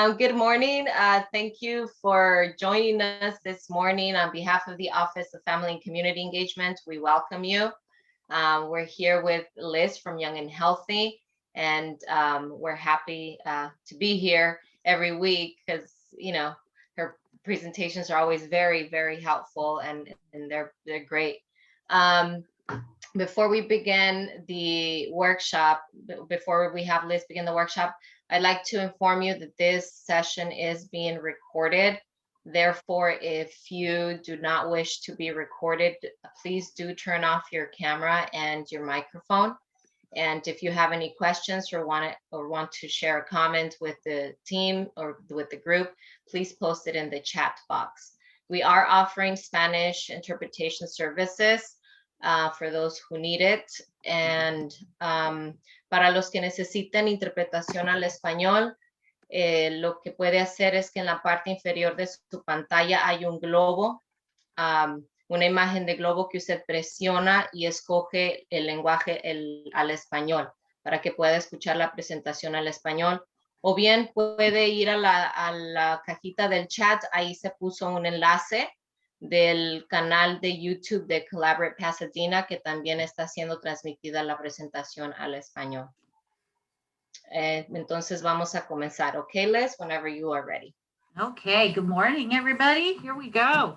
Good morning. Thank you for joining us this morning on behalf of the Office of Family and Community Engagement. We welcome you. We're here with Liz from Young and Healthy, and we're happy to be here every week because, her presentations are always very, very helpful, and they're great. Before we begin the workshop, before we have Liz begin the workshop, I'd like to inform you that this session is being recorded. Therefore, if you do not wish to be recorded, please do turn off your camera and your microphone. And if you have any questions or want to share a comment with the team or with the group, please post it in the chat box. We are offering Spanish interpretation services for those who need it. And para los que necesitan interpretación al español, lo que puede hacer es que en la parte inferior de su pantalla hay un globo, una imagen de globo que usted presiona y escoge el lenguaje al español para que pueda escuchar la presentación al español. O bien puede ir a la cajita del chat, ahí se puso un enlace del canal de YouTube de Collaborate Pasadena, que también está siendo transmitida la presentación al español. Entonces vamos a comenzar. Okay, Liz, whenever you are ready. Okay, good morning, everybody. Here we go.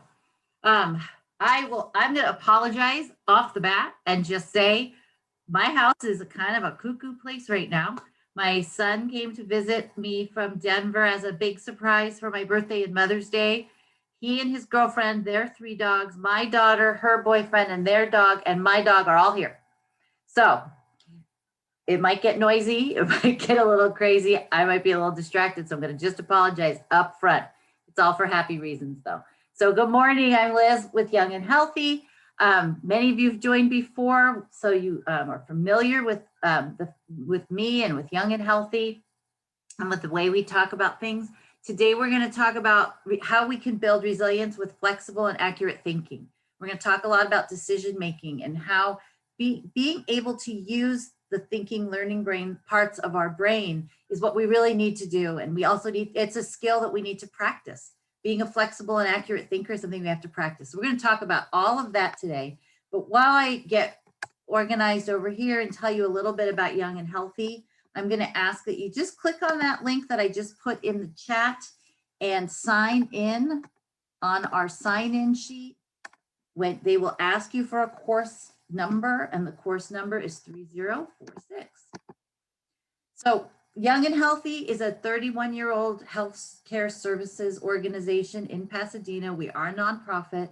I'm going to apologize off the bat and just say my house is a kind of a cuckoo place right now. My son came to visit me from Denver as a big surprise for my birthday and Mother's Day. He and his girlfriend, their 3 dogs, my daughter, her boyfriend, and their dog, and my dog are all here. So it might get noisy. It might get a little crazy. I might be a little distracted. So I'm going to just apologize up front. It's all for happy reasons, though. So good morning. I'm Liz with Young and Healthy. Many of you have joined before, so you are familiar with me and with Young and Healthy and with the way we talk about things. Today, we're going to talk about how we can build resilience with flexible and accurate thinking. We're going to talk a lot about decision making and how being able to use the thinking, learning brain parts of our brain is what we really need to do. And we also it's a skill that we need to practice. Being a flexible and accurate thinker is something we have to practice. So we're going to talk about all of that today. But while I get organized over here and tell you a little bit about Young and Healthy, I'm going to ask that you just click on that link that I just put in the chat and sign in on our sign-in sheet. When they will ask you for a course number, and the course number is 3046. So Young and Healthy is a 31-year-old healthcare services organization in Pasadena. We are a nonprofit.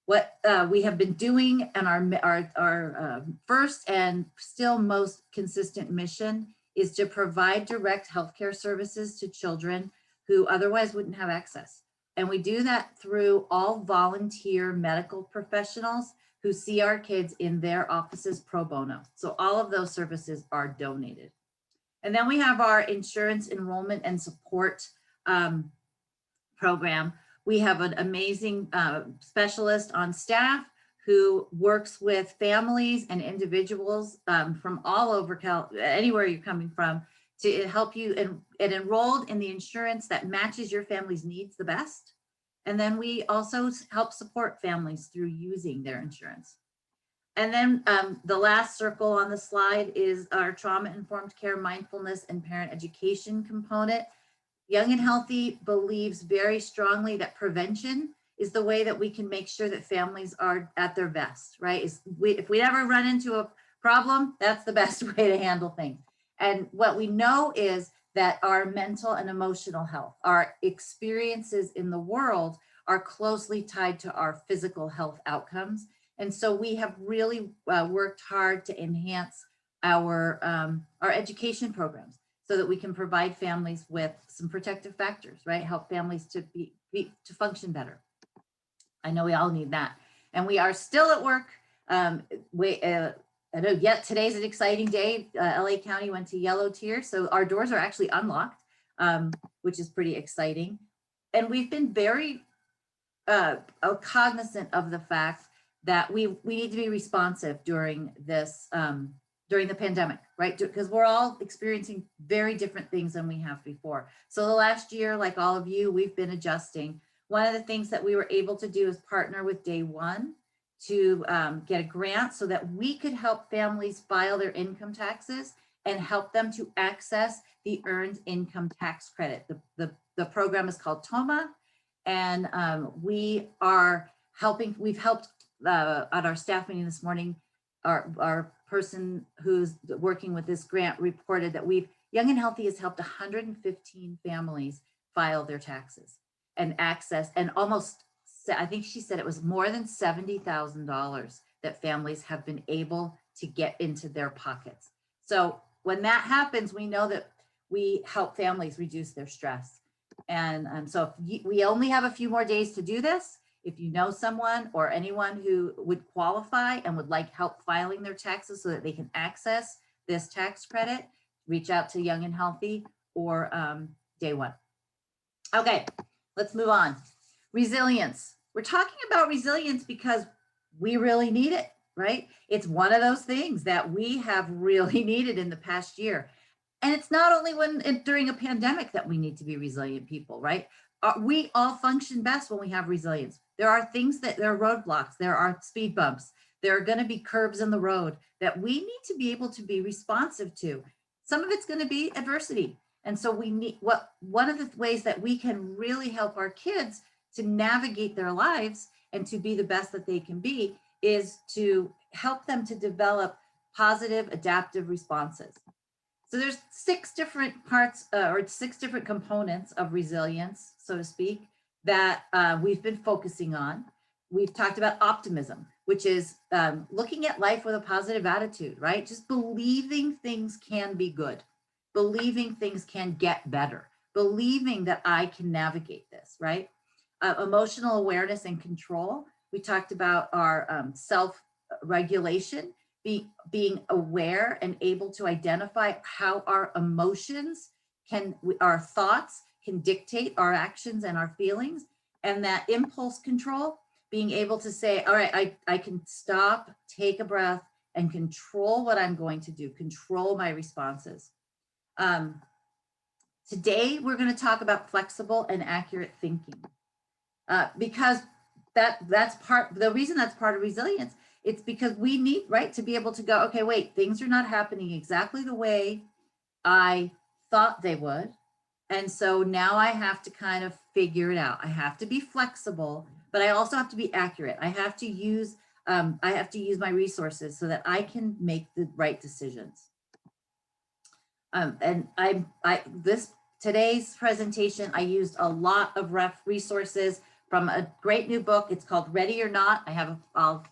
What we have been doing and our first and still most consistent mission is to provide direct healthcare services to children who otherwise wouldn't have access. And we do that through all volunteer medical professionals who see our kids in their offices pro bono. So all of those services are donated. And then we have our insurance enrollment and support program. We have an amazing specialist on staff who works with families and individuals from all over anywhere you're coming from to help you and enrolled in the insurance that matches your family's needs the best. And then we also help support families through using their insurance. And then the last circle on the slide is our trauma-informed care, mindfulness, and parent education component. Young and Healthy believes very strongly that prevention is the way that we can make sure that families are at their best, right? If we ever run into a problem, that's the best way to handle things. And what we know is that our mental and emotional health, our experiences in the world are closely tied to our physical health outcomes. And so we have really worked hard to enhance our education programs so that we can provide families with some protective factors, right? Help families to function better. I know we all need that. And we are still at work. I know yet today's an exciting day. LA County went to yellow tier. So our doors are actually unlocked, which is pretty exciting. And we've been very cognizant of the fact that we need to be responsive during this during the pandemic, right? Because we're all experiencing very different things than we have before. So the last year, like all of you, we've been adjusting. One of the things that we were able to do is partner with Day One to get a grant so that we could help families file their income taxes and help them to access the earned income tax credit. The program is called TOMA, and we are helping, we've helped at our staff meeting this morning, our person who's working with this grant reported that Young and Healthy has helped 115 families file their taxes and access, and almost, I think she said it was more than $70,000 that families have been able to get into their pockets. So when that happens, we know that we help families reduce their stress. And so if we only have a few more days to do this. If you know someone or anyone who would qualify and would like help filing their taxes so that they can access this tax credit, reach out to Young and Healthy or Day One. Okay, let's move on. Resilience. We're talking about resilience because we really need it, right? It's one of those things that we have really needed in the past year. And it's not only during a pandemic that we need to be resilient people, right? We all function best when we have resilience. There are things there are roadblocks, there are speed bumps, there are going to be curves in the road that we need to be able to be responsive to. Some of it's going to be adversity. And so we need one of the ways that we can really help our kids to navigate their lives and to be the best that they can be is to help them to develop positive adaptive responses. So there's 6 different parts or 6 different components of resilience, so to speak, that we've been focusing on. We've talked about optimism, which is looking at life with a positive attitude, right? Just believing things can be good, believing things can get better, believing that I can navigate this, right? Emotional awareness and control. We talked about our self-regulation, being aware and able to identify how our emotions our thoughts can dictate our actions and our feelings, and that impulse control, being able to say, all right, I can stop, take a breath, and control what I'm going to do, control my responses. Today, we're going to talk about flexible and accurate thinking because the reason that's part of resilience. It's because we need, right, to be able to go, okay, wait, things are not happening exactly the way I thought they would. And so now I have to kind of figure it out. I have to be flexible, but I also have to be accurate. I have to use my resources so that I can make the right decisions. And today's presentation, I used a lot of resources from a great new book. It's called Ready or Not. I'll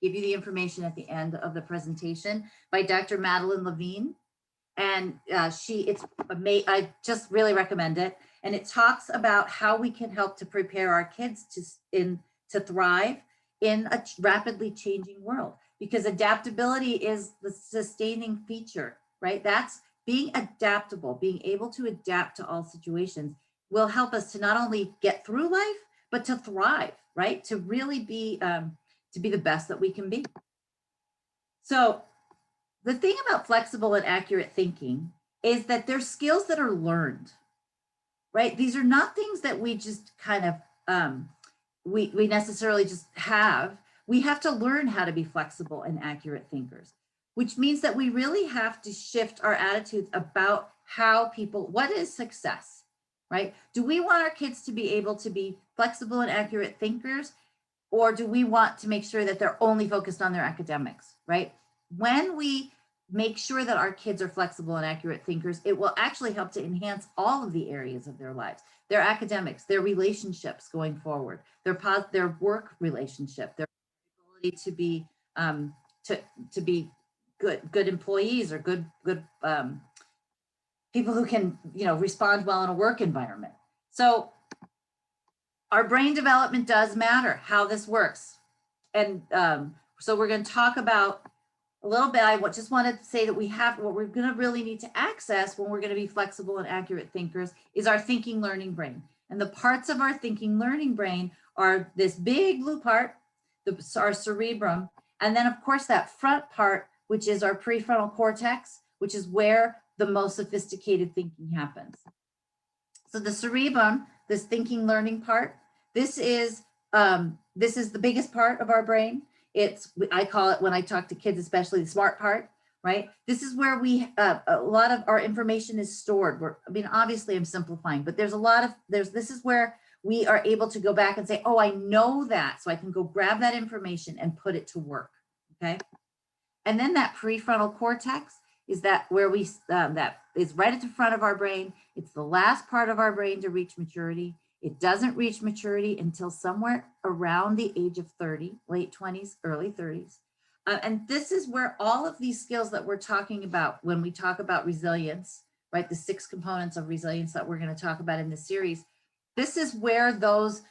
give you the information at the end of the presentation by Dr. Madeline Levine. And I just really recommend it. And it talks about how we can help to prepare our kids to thrive in a rapidly changing world, because adaptability is the sustaining feature, right? That's being adaptable, being able to adapt to all situations will help us to not only get through life, but to thrive, right? To really be the best that we can be. So the thing about flexible and accurate thinking is that they're skills that are learned, right? These are not things that we just kind of, we necessarily just have. We have to learn how to be flexible and accurate thinkers, which means that we really have to shift our attitudes about what is success, right? Do we want our kids to be able to be flexible and accurate thinkers? Or do we want to make sure that they're only focused on their academics, right? When we make sure that our kids are flexible and accurate thinkers, it will actually help to enhance all of the areas of their lives, their academics, their relationships going forward, their work relationship, their ability to be good employees or good people who can respond well in a work environment. So our brain development does matter, how this works. And so we're going to talk about a little bit. I just wanted to say that what we're going to really need to access when we're going to be flexible and accurate thinkers is our thinking learning brain. And the parts of our thinking learning brain are this big blue part, our cerebrum. And then of course that front part, which is our prefrontal cortex, which is where the most sophisticated thinking happens. So the cerebrum, this thinking, learning part, this is the biggest part of our brain. I call it, when I talk to kids, especially, the smart part, right? This is where a lot of our information is stored. Obviously I'm simplifying, but this is where we are able to go back and say, oh, I know that, so I can go grab that information and put it to work, okay? And then that prefrontal cortex is that is right at the front of our brain. It's the last part of our brain to reach maturity. It doesn't reach maturity until somewhere around the age of 30, late 20s, early 30s. And this is where all of these skills that we're talking about when we talk about resilience, right? The 6 components of resilience that we're going to talk about in this series. This is where those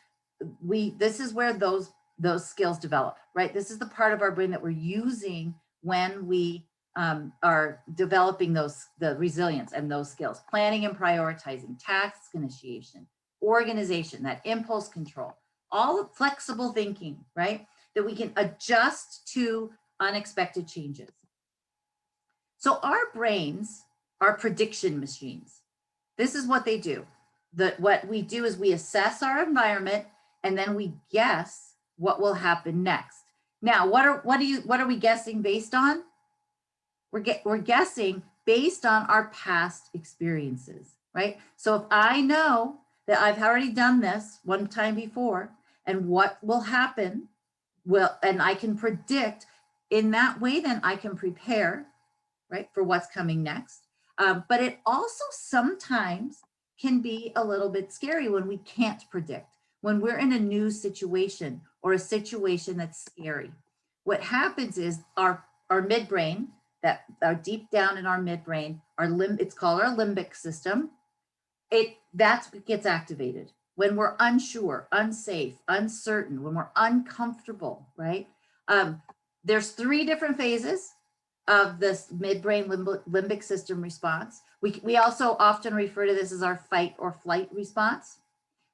skills develop, right? This is the part of our brain that we're using when we are developing the resilience and those skills: planning and prioritizing, task initiation, organization, that impulse control, all flexible thinking, right? That we can adjust to unexpected changes. So our brains are prediction machines. This is what they do. What we do is we assess our environment and then we guess what will happen next. Now, what are we guessing based on? We're guessing based on our past experiences, right? So if I know that I've already done this one time before and what will happen, and I can predict in that way, then I can prepare, right, for what's coming next. But it also sometimes can be a little bit scary when we can't predict, when we're in a new situation or a situation that's scary. What happens is our midbrain, that are deep down in our midbrain, it's called our limbic system. That's what gets activated when we're unsure, unsafe, uncertain, when we're uncomfortable, right? There's 3 different phases of this midbrain limbic system response. We also often refer to this as our fight or flight response.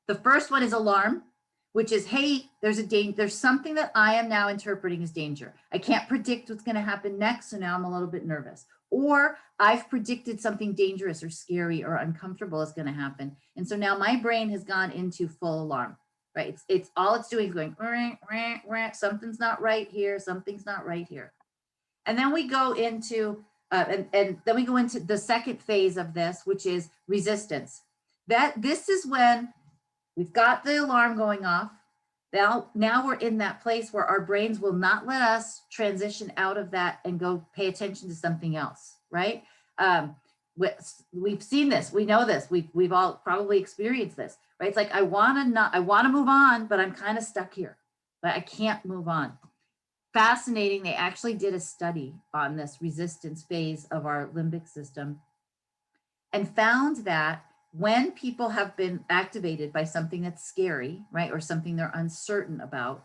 The first one is alarm, which is, hey, there's something that I am now interpreting as danger. I can't predict what's going to happen next, so now I'm a little bit nervous. Or I've predicted something dangerous or scary or uncomfortable is going to happen. And so now my brain has gone into full alarm, right? It's all it's doing is going, rah, rah, something's not right here, something's not right here. And then we go into, and then we go into the second phase of this, which is resistance. This is when we've got the alarm going off. Now we're in that place where our brains will not let us transition out of that and go pay attention to something else, right? We've seen this, we know this, we've all probably experienced this, right? It's like, I want to move on, but I'm kind of stuck here, but I can't move on. Fascinating, they actually did a study on this resistance phase of our limbic system and found that when people have been activated by something that's scary, right, or something they're uncertain about,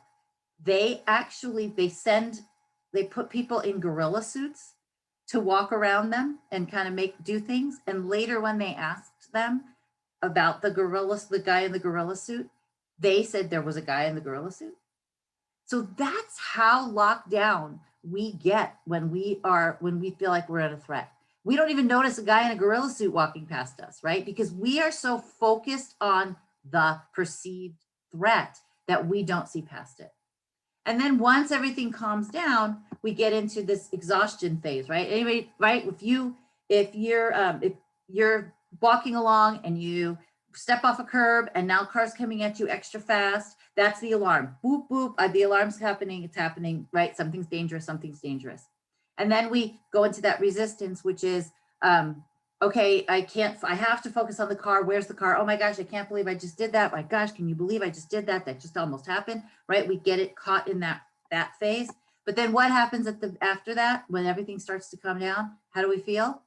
they put people in gorilla suits to walk around them and kind of do things. And later when they asked them about the guy in the gorilla suit, they said there was a guy in the gorilla suit. So that's how locked down we get when we feel like we're in a threat. We don't even notice a guy in a gorilla suit walking past us, right? Because we are so focused on the perceived threat that we don't see past it. And then once everything calms down, we get into this exhaustion phase, right? Anyway, right? If you're walking along and you step off a curb and now cars coming at you extra fast, that's the alarm. Boop, boop, the alarm's happening, it's happening, right? Something's dangerous. And then we go into that resistance, which is, okay, I have to focus on the car. Where's the car? Oh my gosh, I can't believe I just did that. My gosh, can you believe I just did that? That just almost happened, right? We get it caught in that phase. But then what happens after that, when everything starts to come down? How do we feel?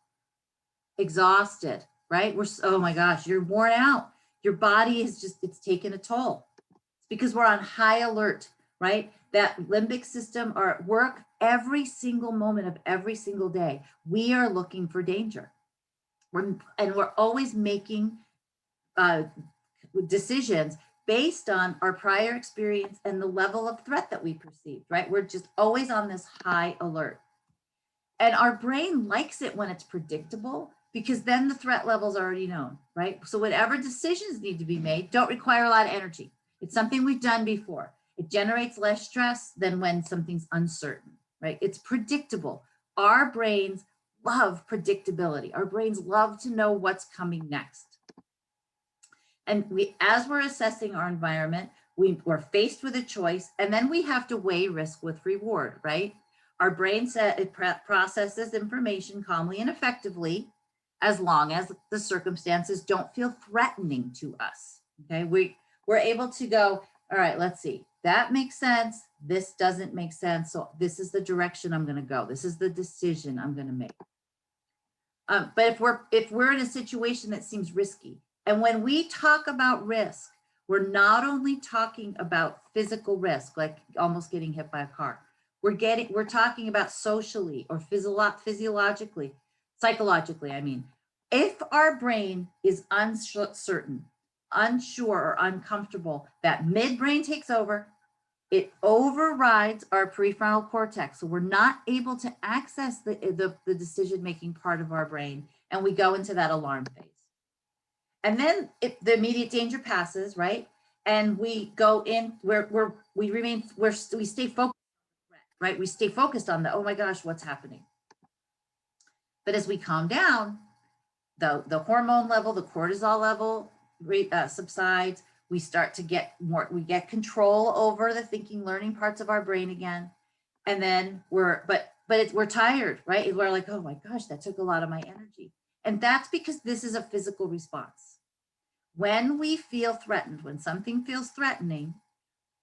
Exhausted, right? Oh my gosh, you're worn out. Your body it's taken a toll. It's because we're on high alert, right? That limbic system are at work every single moment of every single day. We are looking for danger. We're always making decisions based on our prior experience and the level of threat that we perceived, right? We're just always on this high alert. And our brain likes it when it's predictable, because then the threat level's already known, right? So whatever decisions need to be made don't require a lot of energy. It's something we've done before. It generates less stress than when something's uncertain, right? It's predictable. Our brains love predictability. Our brains love to know what's coming next. And as we're assessing our environment, we're faced with a choice, and then we have to weigh risk with reward, right? Our brain processes information calmly and effectively as long as the circumstances don't feel threatening to us. Okay, we're able to go, all right, let's see, that makes sense. This doesn't make sense. So this is the direction I'm going to go. This is the decision I'm going to make. But if we're in a situation that seems risky, and when we talk about risk, we're not only talking about physical risk, like almost getting hit by a car. We're talking about socially or physiologically, psychologically, I mean. If our brain is uncertain, unsure, or uncomfortable, that midbrain takes over. It overrides our prefrontal cortex. So we're not able to access the decision-making part of our brain, and we go into that alarm phase. And then the immediate danger passes, right? And we go in we stay focused, right? We stay focused on the, oh my gosh, what's happening? But as we calm down, the hormone level, the cortisol level subsides. We start to get we get control over the thinking, learning parts of our brain again. And then we're tired, right? We're like, oh my gosh, that took a lot of my energy. And that's because this is a physical response. When we feel threatened, when something feels threatening,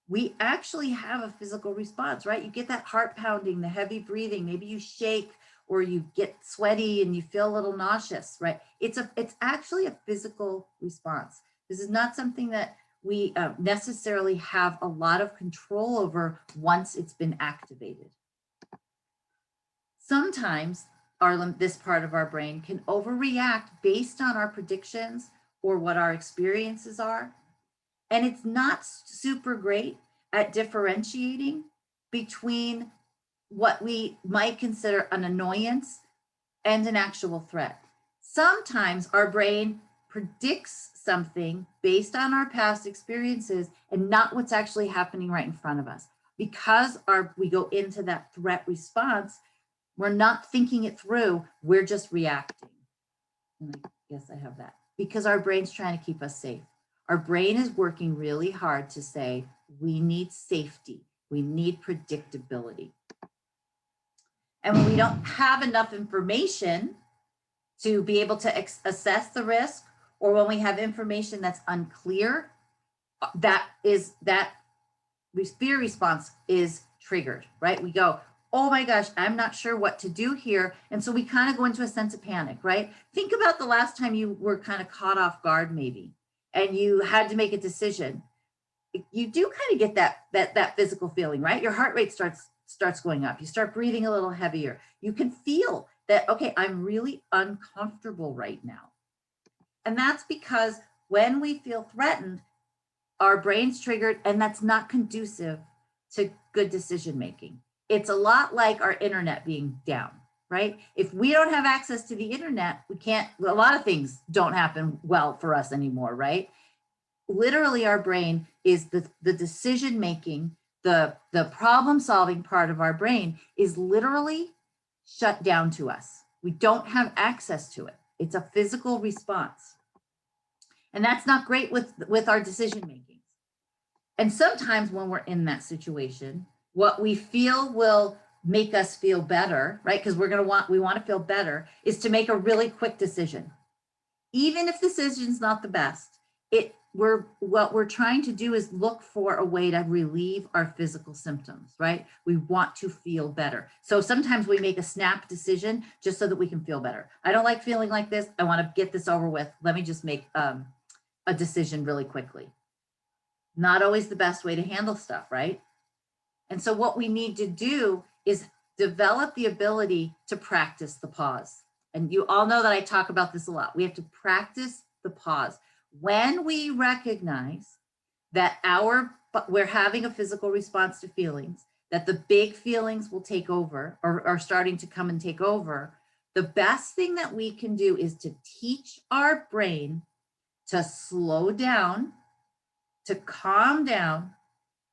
we actually have a physical response, right? You get that heart pounding, the heavy breathing, maybe you shake or you get sweaty and you feel a little nauseous, right? It's actually a physical response. This is not something that we necessarily have a lot of control over once it's been activated. Sometimes this part of our brain can overreact based on our predictions or what our experiences are. And it's not super great at differentiating between what we might consider an annoyance and an actual threat. Sometimes our brain predicts something based on our past experiences and not what's actually happening right in front of us. Because we go into that threat response, we're not thinking it through, we're just reacting. And I guess I have that. Because our brain's trying to keep us safe. Our brain is working really hard to say, we need safety, we need predictability. And when we don't have enough information to be able to assess the risk, or when we have information that's unclear, that fear response is triggered, right? We go, oh my gosh, I'm not sure what to do here. And so we kind of go into a sense of panic, right? Think about the last time you were kind of caught off guard maybe, and you had to make a decision. You do kind of get that physical feeling, right? Your heart rate starts going up. You start breathing a little heavier. You can feel that, okay, I'm really uncomfortable right now. And that's because when we feel threatened, our brain's triggered, and that's not conducive to good decision making. It's a lot like our internet being down, right? If we don't have access to the internet, a lot of things don't happen well for us anymore, right? Literally, our brain is the decision making, the problem solving part of our brain is literally shut down to us. We don't have access to it. It's a physical response. And that's not great with our decision making. And sometimes when we're in that situation, what we feel will make us feel better, right? Because we want to feel better, is to make a really quick decision. Even if the decision's not the best, what we're trying to do is look for a way to relieve our physical symptoms, right? We want to feel better. So sometimes we make a snap decision just so that we can feel better. I don't like feeling like this. I want to get this over with. Let me just make a decision really quickly. Not always the best way to handle stuff, right? And so what we need to do is develop the ability to practice the pause. And you all know that I talk about this a lot. We have to practice the pause. When we recognize that we're having a physical response to feelings, that the big feelings will take over or are starting to come and take over, the best thing that we can do is to teach our brain to slow down, to calm down,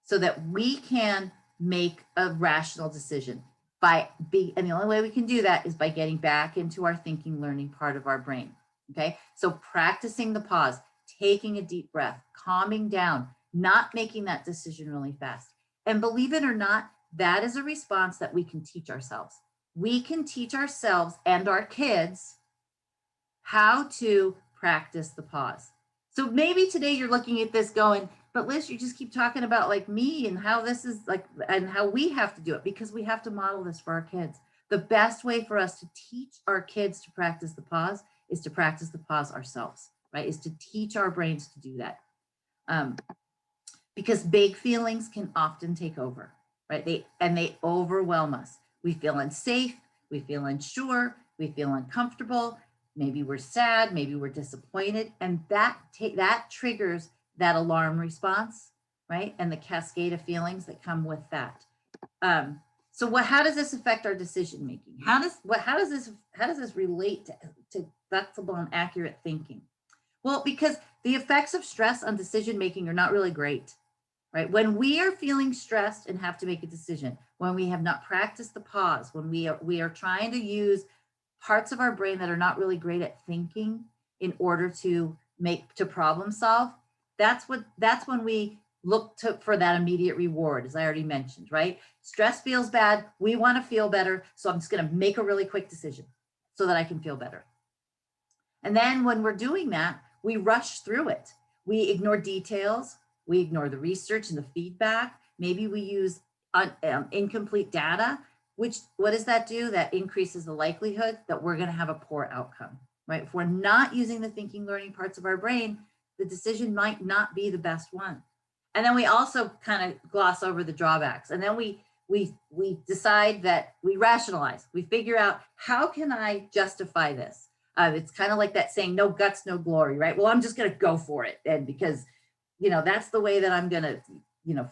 so that we can make a rational decision. And the only way we can do that is by getting back into our thinking, learning part of our brain. Okay, so practicing the pause, taking a deep breath, calming down, not making that decision really fast. And believe it or not, that is a response that we can teach ourselves. We can teach ourselves and our kids how to practice the pause. So maybe today you're looking at this going, but Liz, you just keep talking about like me and how this is like, and how we have to do it, because we have to model this for our kids. The best way for us to teach our kids to practice the pause is to practice the pause ourselves, right? Is to teach our brains to do that. Because big feelings can often take over, right? They overwhelm us. We feel unsafe, we feel unsure, we feel uncomfortable. Maybe we're sad, maybe we're disappointed, and that triggers that alarm response, right? And the cascade of feelings that come with that. So how does this affect our decision making? How does this relate to flexible and accurate thinking? Well, because the effects of stress on decision making are not really great, right? When we are feeling stressed and have to make a decision, when we have not practiced the pause, when we are trying to use parts of our brain that are not really great at thinking in order to problem solve, that's when we look for that immediate reward, as I already mentioned, right? Stress feels bad. We want to feel better. So I'm just going to make a really quick decision so that I can feel better. And then when we're doing that, we rush through it. We ignore details. We ignore the research and the feedback. Maybe we use incomplete data, which, what does that do? That increases the likelihood that we're going to have a poor outcome, right? If we're not using the thinking, learning parts of our brain, the decision might not be the best one. And then we also kind of gloss over the drawbacks. And then we decide that we rationalize. We figure out, how can I justify this? It's kind of like that saying, no guts, no glory, right? Well, I'm just going to go for it. And because, that's the way that I'm going to,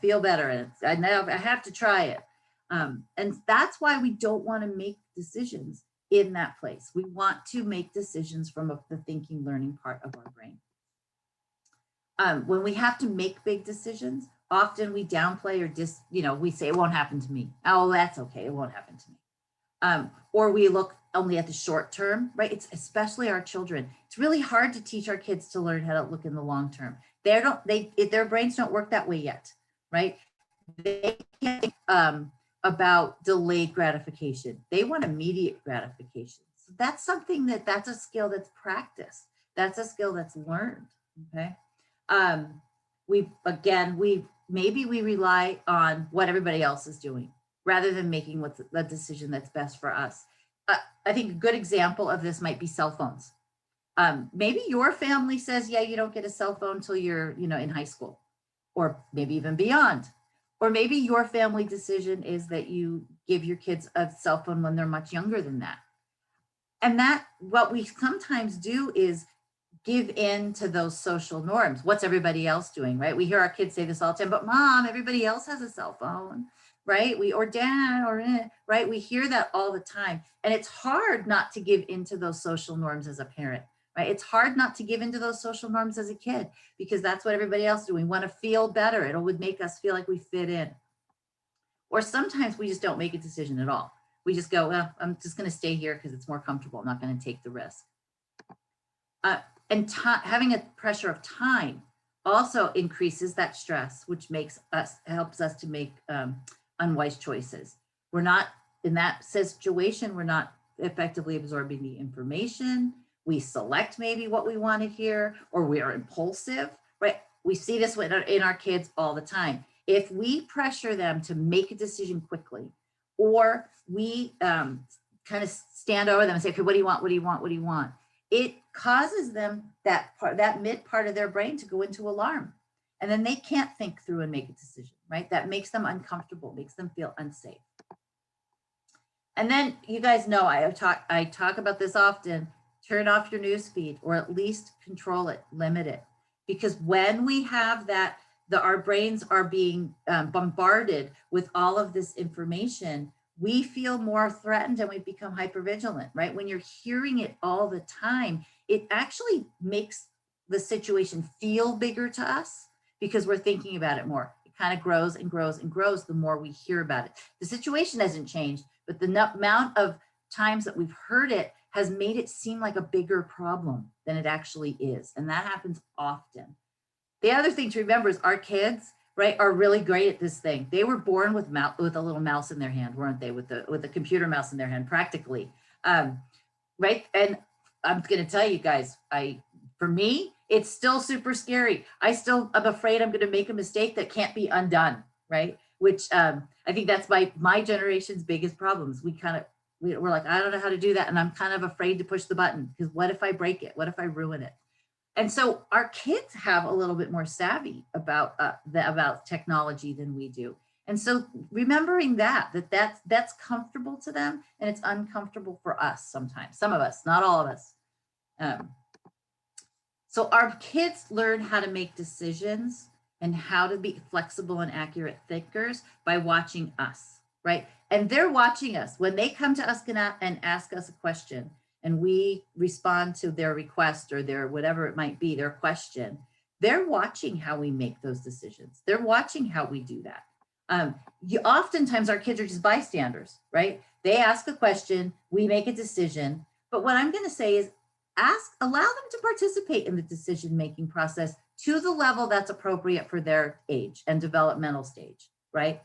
feel better. And I have to try it. And that's why we don't want to make decisions in that place. We want to make decisions from the thinking, learning part of our brain. When we have to make big decisions, often we downplay or we say, it won't happen to me. Oh, that's okay. It won't happen to me. Or we look only at the short term, right? It's especially our children. It's really hard to teach our kids to learn how to look in the long term. Their brains don't work that way yet, right? They can't think about delayed gratification. They want immediate gratification. So that's that's a skill that's practiced. That's a skill that's learned. Okay. Maybe we rely on what everybody else is doing rather than making what's the decision that's best for us. I think a good example of this might be cell phones. Maybe your family says, yeah, you don't get a cell phone until you're, in high school, or maybe even beyond. Or maybe your family decision is that you give your kids a cell phone when they're much younger than that. And what we sometimes do is give in to those social norms. What's everybody else doing, right? We hear our kids say this all the time, but mom, everybody else has a cell phone, right? Or dad, right? We hear that all the time. And it's hard not to give into those social norms as a parent, right? It's hard not to give into those social norms as a kid, because that's what everybody else is doing. We want to feel better. It would make us feel like we fit in. Or sometimes we just don't make a decision at all. We just go, well, I'm just going to stay here because it's more comfortable. I'm not going to take the risk. And having a pressure of time also increases that stress, which helps us to make unwise choices. We're not, in that situation, we're not effectively absorbing the information. We select maybe what we want to hear, or we are impulsive, right? We see this in our kids all the time. If we pressure them to make a decision quickly, or we kind of stand over them and say, okay, what do you want? What do you want? What do you want? It causes them that mid part of their brain to go into alarm. And then they can't think through and make a decision, right? That makes them uncomfortable, makes them feel unsafe. And then you guys know I talk about this often. Turn off your news feed, or at least control it, limit it. Because when we have that our brains are being bombarded with all of this information, we feel more threatened and we become hypervigilant, right? When you're hearing it all the time, it actually makes the situation feel bigger to us because we're thinking about it more. It kind of grows and grows and grows the more we hear about it. The situation hasn't changed, but the amount of times that we've heard it has made it seem like a bigger problem than it actually is. And that happens often. The other thing to remember is our kids, right, are really great at this thing. They were born with a little mouse in their hand, weren't they? With the computer mouse in their hand, practically, right? And I'm going to tell you guys, for me, it's still super scary. I'm afraid I'm going to make a mistake that can't be undone, right? Which I think that's my generation's biggest problems. We're like, I don't know how to do that, and I'm kind of afraid to push the button because what if I break it? What if I ruin it? And so our kids have a little bit more savvy about technology than we do. And so remembering that's comfortable to them and it's uncomfortable for us sometimes, some of us, not all of us. So our kids learn how to make decisions and how to be flexible and accurate thinkers by watching us, right? And they're watching us. When they come to us and ask us a question, and we respond to their request or their whatever it might be, their question, they're watching how we make those decisions. They're watching how we do that. Oftentimes our kids are just bystanders, right? They ask a question, we make a decision. But what I'm going to say is allow them to participate in the decision-making process to the level that's appropriate for their age and developmental stage, right?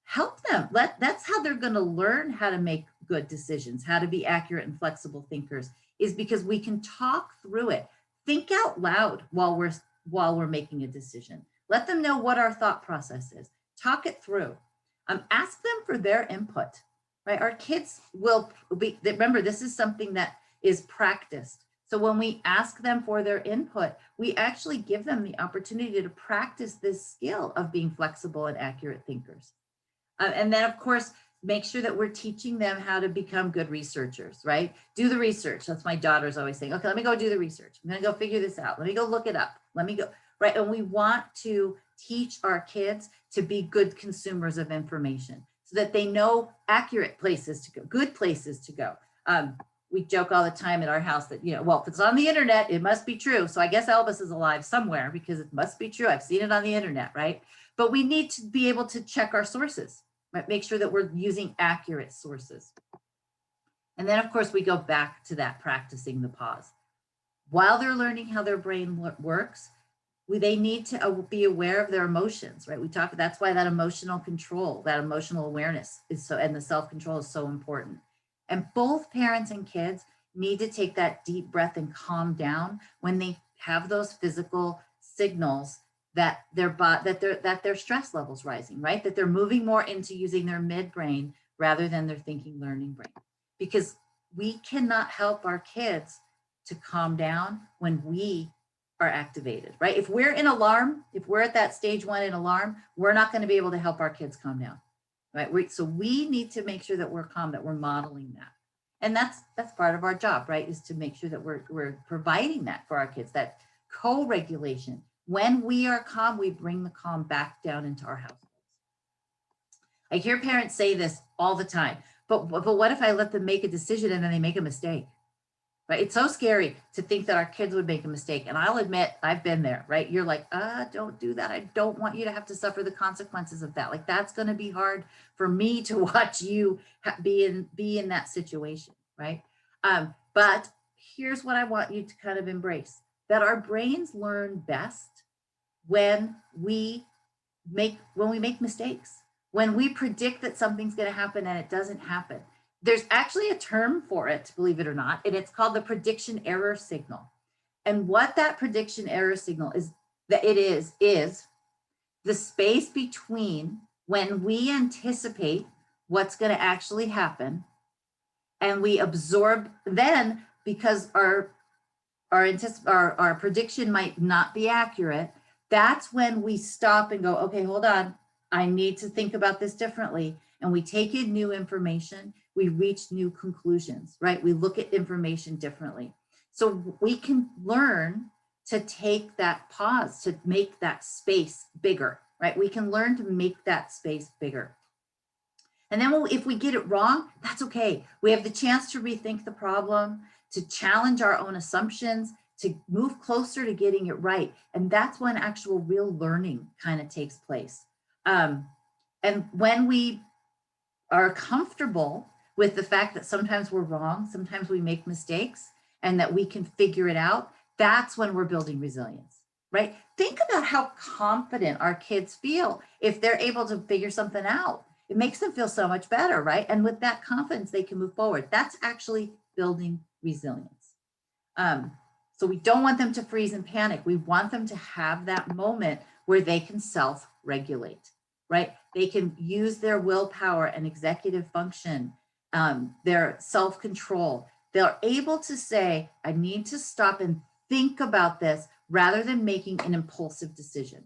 Help them. That's how they're going to learn how to make good decisions, how to be accurate and flexible thinkers, is because we can talk through it. Think out loud while we're making a decision. Let them know what our thought process is. Talk it through. Ask them for their input, right? Our kids will remember, this is something that is practiced. So when we ask them for their input, we actually give them the opportunity to practice this skill of being flexible and accurate thinkers. And then, of course, make sure that we're teaching them how to become good researchers, right? Do the research. That's my daughter's always saying, okay, let me go do the research. I'm going to go figure this out. Let me go look it up. Let me go, right? And we want to teach our kids to be good consumers of information so that they know accurate places to go, good places to go. We joke all the time at our house that, well, if it's on the internet, it must be true. So I guess Elvis is alive somewhere because it must be true. I've seen it on the internet, right? But we need to be able to check our sources, right? Make sure that we're using accurate sources. And then, of course, we go back to that practicing the pause. While they're learning how their brain works, they need to be aware of their emotions, right? That's why that emotional control, that emotional awareness and the self-control is so important. And both parents and kids need to take that deep breath and calm down when they have those physical signals that their stress levels rising, right? That they're moving more into using their midbrain rather than their thinking, learning brain. Because we cannot help our kids to calm down when we are activated, right? If we're in alarm, if we're at that stage 1 in alarm, we're not going to be able to help our kids calm down, right? So we need to make sure that we're calm, that we're modeling that. And that's part of our job, right? Is to make sure that we're providing that for our kids, that co-regulation. When we are calm, we bring the calm back down into our households. I hear parents say this all the time, but what if I let them make a decision and then they make a mistake? Right? It's so scary to think that our kids would make a mistake. And I'll admit, I've been there, right? You're like, don't do that. I don't want you to have to suffer the consequences of that. Like, that's going to be hard for me to watch you be in that situation, right? But here's what I want you to kind of embrace, that our brains learn best when we make mistakes, when we predict that something's going to happen and it doesn't happen. There's actually a term for it, believe it or not, and it's called the prediction error signal. And what that prediction error signal is the space between when we anticipate what's going to actually happen and we absorb, then because our prediction might not be accurate, that's when we stop and go, okay, hold on, I need to think about this differently. And we take in new information, we reach new conclusions, right? We look at information differently. So we can learn to take that pause, to make that space bigger, right? We can learn to make that space bigger. And then if we get it wrong, that's okay. We have the chance to rethink the problem, to challenge our own assumptions, to move closer to getting it right. And that's when actual real learning kind of takes place. And when we are comfortable with the fact that sometimes we're wrong, sometimes we make mistakes, and that we can figure it out, that's when we're building resilience, right? Think about how confident our kids feel if they're able to figure something out. It makes them feel so much better, right? And with that confidence, they can move forward. That's actually building resilience. So we don't want them to freeze and panic. We want them to have that moment where they can self-regulate, right? They can use their willpower and executive function, their self-control. They're able to say, I need to stop and think about this rather than making an impulsive decision.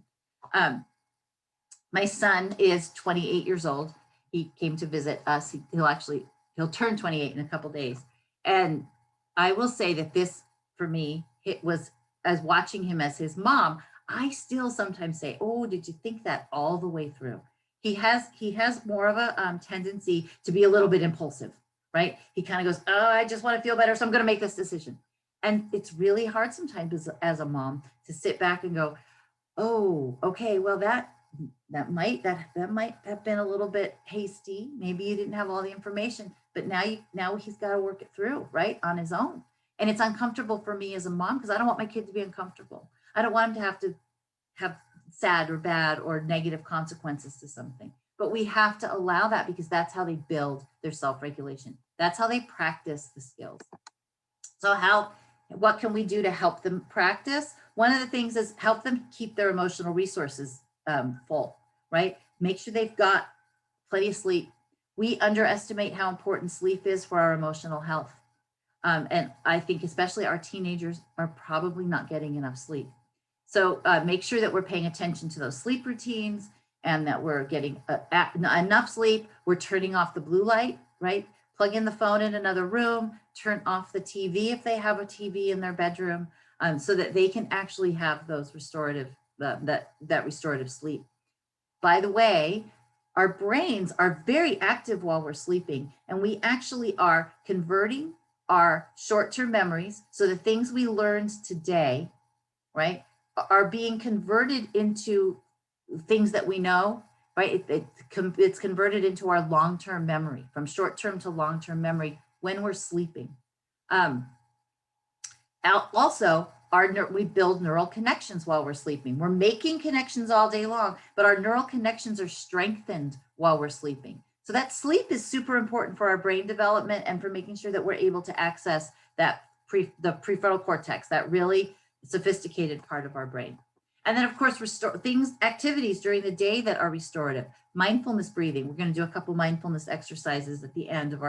My son is 28 years old. He came to visit us. He'll turn 28 in a couple days. And I will say that this, for me, it was, as watching him as his mom, I still sometimes say, oh, did you think that all the way through? He has more of a tendency to be a little bit impulsive, right? He kind of goes, oh, I just want to feel better, so I'm going to make this decision. And it's really hard sometimes as a mom to sit back and go, oh, okay, well, that might have been a little bit hasty. Maybe you didn't have all the information, but now he's got to work it through, right, on his own. And it's uncomfortable for me as a mom because I don't want my kid to be uncomfortable. I don't want him to have sad or bad or negative consequences to something. But we have to allow that because that's how they build their self-regulation. That's how they practice the skills. So what can we do to help them practice? One of the things is help them keep their emotional resources full, right? Make sure they've got plenty of sleep. We underestimate how important sleep is for our emotional health. And I think especially our teenagers are probably not getting enough sleep. So make sure that we're paying attention to those sleep routines and that we're getting enough sleep. We're turning off the blue light, right? Plug in the phone in another room, turn off the TV if they have a TV in their bedroom, so that they can actually have those restorative, that restorative sleep. By the way, our brains are very active while we're sleeping, and we actually are converting our short-term memories. So the things we learned today, right, are being converted into things that we know, right? It's converted into our long-term memory, from short-term to long-term memory when we're sleeping. Also, we build neural connections while we're sleeping. We're making connections all day long, but our neural connections are strengthened while we're sleeping. So that sleep is super important for our brain development and for making sure that we're able to access the prefrontal cortex, that really sophisticated part of our brain. And then, of course, activities during the day that are restorative. Mindfulness breathing. We're going to do a couple mindfulness exercises at the end of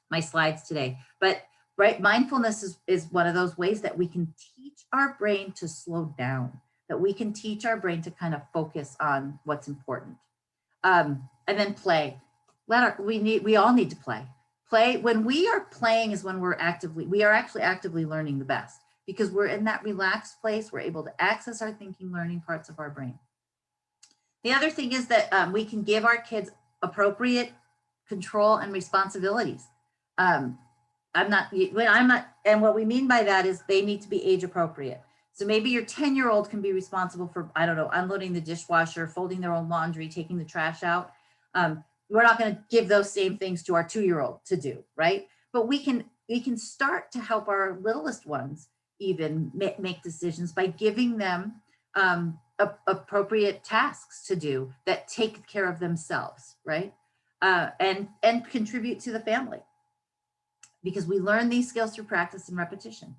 my slides today. But right, mindfulness is one of those ways that we can teach our brain to slow down, that we can teach our brain to kind of focus on what's important. And then play. We all need to play. Play, when we are playing is when we are actually actively learning the best, because we're in that relaxed place. We're able to access our thinking, learning parts of our brain. The other thing is that we can give our kids appropriate control and responsibilities. And what we mean by that is they need to be age appropriate. So maybe your 10-year-old can be responsible for, I don't know, unloading the dishwasher, folding their own laundry, taking the trash out. We're not going to give those same things to our 2-year-old to do, right? But we can start to help our littlest ones even make decisions by giving them appropriate tasks to do that take care of themselves, right? And contribute to the family, because we learn these skills through practice and repetition.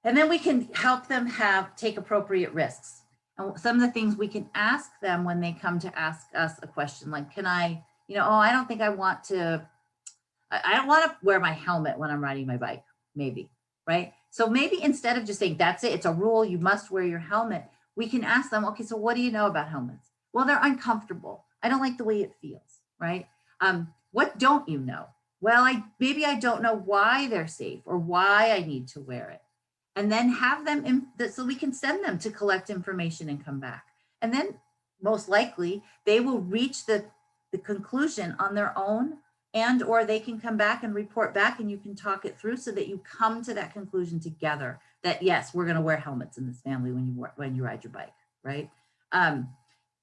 And then we can help them take appropriate risks. And some of the things we can ask them when they come to ask us a question, like, can I, I don't think I want to, I don't want to wear my helmet when I'm riding my bike, maybe, right? So maybe instead of just saying, that's it, it's a rule, you must wear your helmet, we can ask them, okay, so what do you know about helmets? Well, they're uncomfortable. I don't like the way it feels, right? What don't you know? Well, maybe I don't know why they're safe or why I need to wear it. and then have them so we can send them to collect information and come back. And then most likely they will reach the conclusion on their own, and or they can come back and report back, and you can talk it through so that you come to that conclusion together that yes, we're going to wear helmets in this family when you ride your bike, right?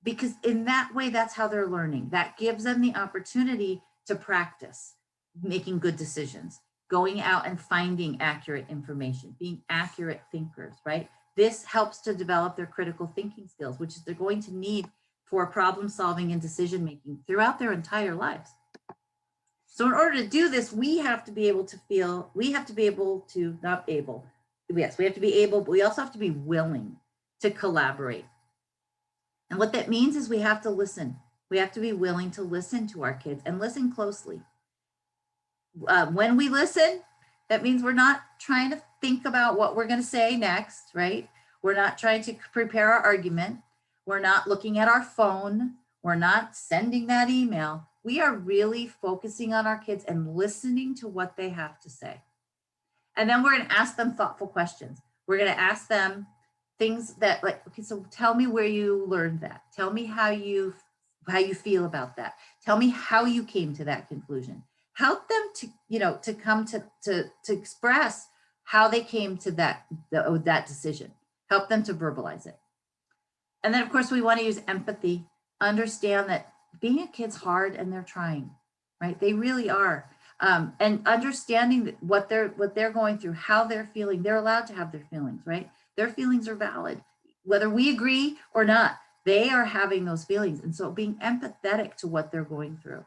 Because in that way, that's how they're learning. That gives them the opportunity to practice making good decisions, going out and finding accurate information, being accurate thinkers, right? This helps to develop their critical thinking skills, which is they're going to need for problem solving and decision making throughout their entire lives. So in order to do this, we have to be able to feel, we have to be able to, not able, yes, we have to be able, but we also have to be willing to collaborate. And what that means is we have to listen. We have to be willing to listen to our kids and listen closely. When we listen, that means we're not trying to think about what we're going to say next, right? We're not trying to prepare our argument. We're not looking at our phone. We're not sending that email. We are really focusing on our kids and listening to what they have to say. And then we're going to ask them thoughtful questions. We're going to ask them things that like, okay, so tell me where you learned that. Tell me how you feel about that. Tell me how you came to that conclusion. Help them to come to express how they came to that decision. Help them to verbalize it. And then of course we want to use empathy. Understand that being a kid's hard and they're trying, right? They really are. And understanding what they're going through, how they're feeling. They're allowed to have their feelings, right? Their feelings are valid, whether we agree or not. They are having those feelings, and so being empathetic to what they're going through.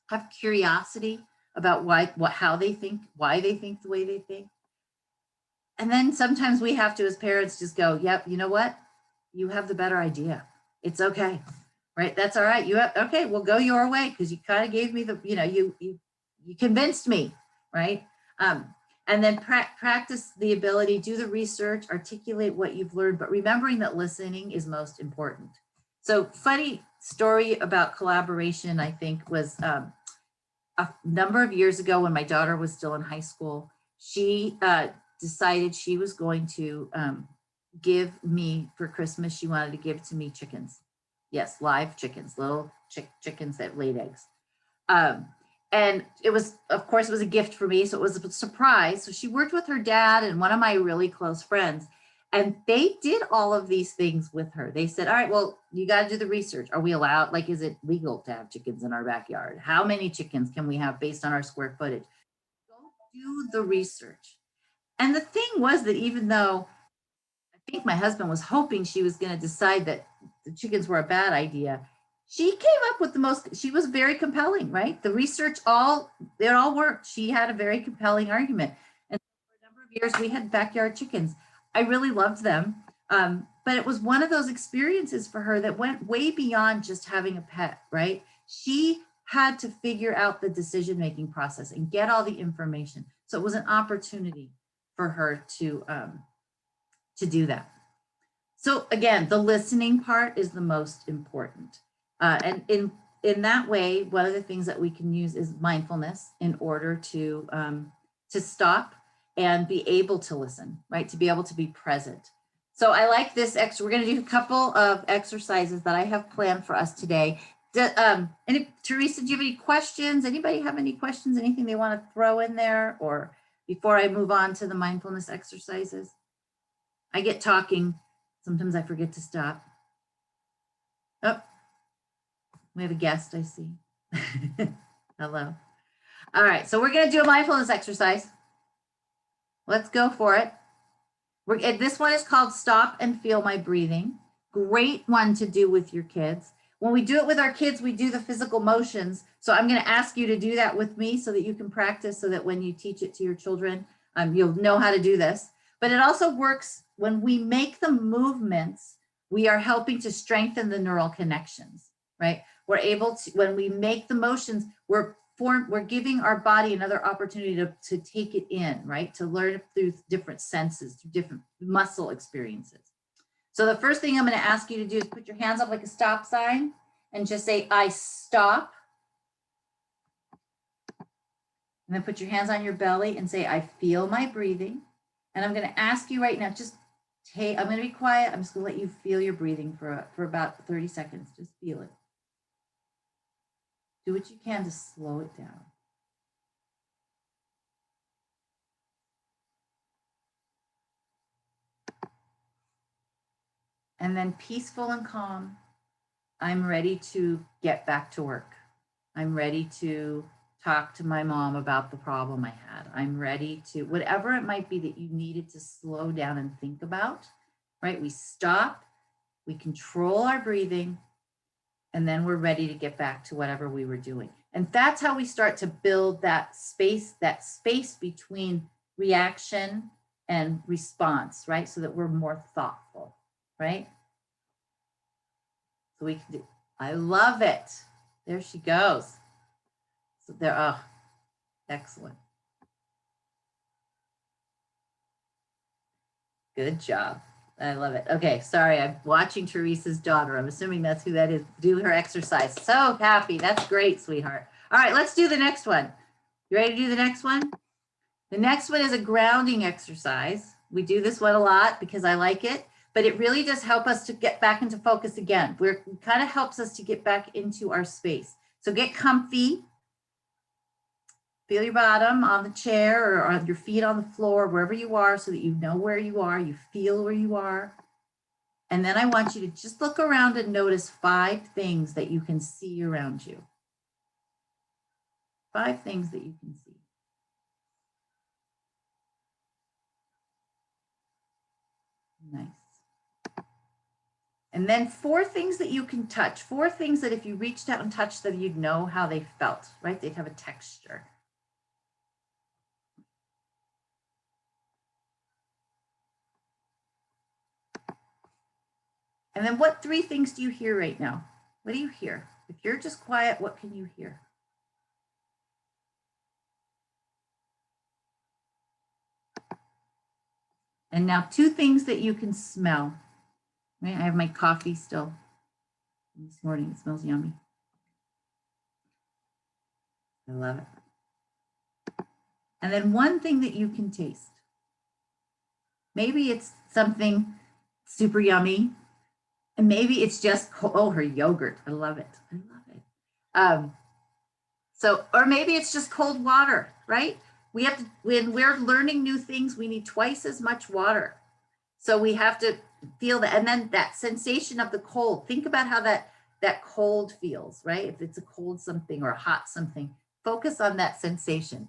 Have curiosity about how they think, why they think the way they think. And then sometimes we have to, as parents, just go, yep, you know what? You have the better idea. It's okay, right? That's all right. Okay, we'll go your way because you kind of gave me you convinced me, right? And then practice the ability, do the research, articulate what you've learned, but remembering that listening is most important. So funny story about collaboration, I think, was a number of years ago when my daughter was still in high school. She decided she was going to give me for Christmas, she wanted to give to me chickens. Yes, live chickens, little chickens that laid eggs. And it was, of course, it was a gift for me. So it was a surprise. So she worked with her dad and one of my really close friends. And they did all of these things with her. They said, all right, well, you got to do the research. Are we allowed? Like, is it legal to have chickens in our backyard? How many chickens can we have based on our square footage? Go do the research. And the thing was that even though I think my husband was hoping she was going to decide that the chickens were a bad idea, she came up with she was very compelling, right? The research it all worked. She had a very compelling argument. And for a number of years, we had backyard chickens. I really loved them. But it was one of those experiences for her that went way beyond just having a pet, right? She had to figure out the decision-making process and get all the information. So it was an opportunity for her to do that. So again, the listening part is the most important. And in that way, one of the things that we can use is mindfulness in order to stop and be able to listen, right? To be able to be present. So I like this we're going to do a couple of exercises that I have planned for us today. Teresa, do you have any questions? Anybody have any questions? Anything they want to throw in there? Or before I move on to the mindfulness exercises? I get talking. Sometimes I forget to stop. Oh, we have a guest, I see. Hello. All right, so we're going to do a mindfulness exercise. Let's go for it. This one is called Stop and Feel My Breathing. Great one to do with your kids. When we do it with our kids, we do the physical motions. So I'm going to ask you to do that with me so that you can practice, so that when you teach it to your children, you'll know how to do this. But it also works when we make the movements, we are helping to strengthen the neural connections, right? We're able to, when we make the motions, we're giving our body another opportunity to take it in, right? To learn through different senses, through different muscle experiences. So the first thing I'm going to ask you to do is put your hands up like a stop sign and just say, I stop. And then put your hands on your belly and say, I feel my breathing. And I'm going to ask you right now, just I'm going to be quiet. I'm just going to let you feel your breathing for about 30 seconds. Just feel it. Do what you can to slow it down. And then peaceful and calm, I'm ready to get back to work. I'm ready to talk to my mom about the problem I had. I'm ready to, whatever it might be that you needed to slow down and think about, right? We stop, we control our breathing, and then we're ready to get back to whatever we were doing. And that's how we start to build that space between reaction and response, right? So that we're more thoughtful, right? So we can do, I love it. There she goes. So there, oh, excellent. Good job. I love it. Okay, sorry, I'm watching Teresa's daughter. I'm assuming that's who that is. Do her exercise. So happy. That's great, sweetheart. All right, let's do the next one. You ready to do the next one? The next one is a grounding exercise. We do this one a lot because I like it, but it really does help us to get back into focus again. It kind of helps us to get back into our space. So get comfy. Feel your bottom on the chair or on your feet on the floor, wherever you are, so that you know where you are, you feel where you are. And then I want you to just look around and notice 5 things that you can see around you. 5 things that you can see. Nice. And then 4 things that you can touch. 4 things that if you reached out and touched them, you'd know how they felt, right? They'd have a texture. And then what 3 things do you hear right now? What do you hear? If you're just quiet, what can you hear? And now 2 things that you can smell. Right? I have my coffee still this morning. It smells yummy. I love it. And then 1 thing that you can taste. Maybe it's something super yummy. And maybe it's just, oh, her yogurt. I love it. I love it. Or maybe it's just cold water, right? We have to, when we're learning new things, we need twice as much water. So we have to feel that. And then that sensation of the cold, think about how that cold feels, right? If it's a cold something or a hot something, focus on that sensation.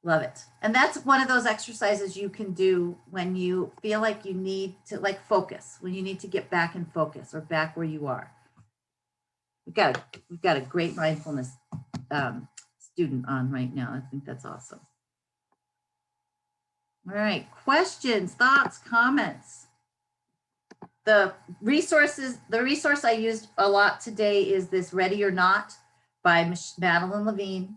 Love it. And that's one of those exercises you can do when you feel like you need to focus, when you need to get back in focus or back where you are. We've got a great mindfulness student on right now. I think that's awesome. All right, questions, thoughts, comments. The resource I used a lot today is this Ready or Not by Madeline Levine.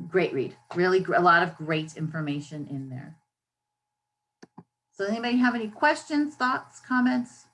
Great read, really a lot of great information in there. So anybody have any questions, thoughts, comments?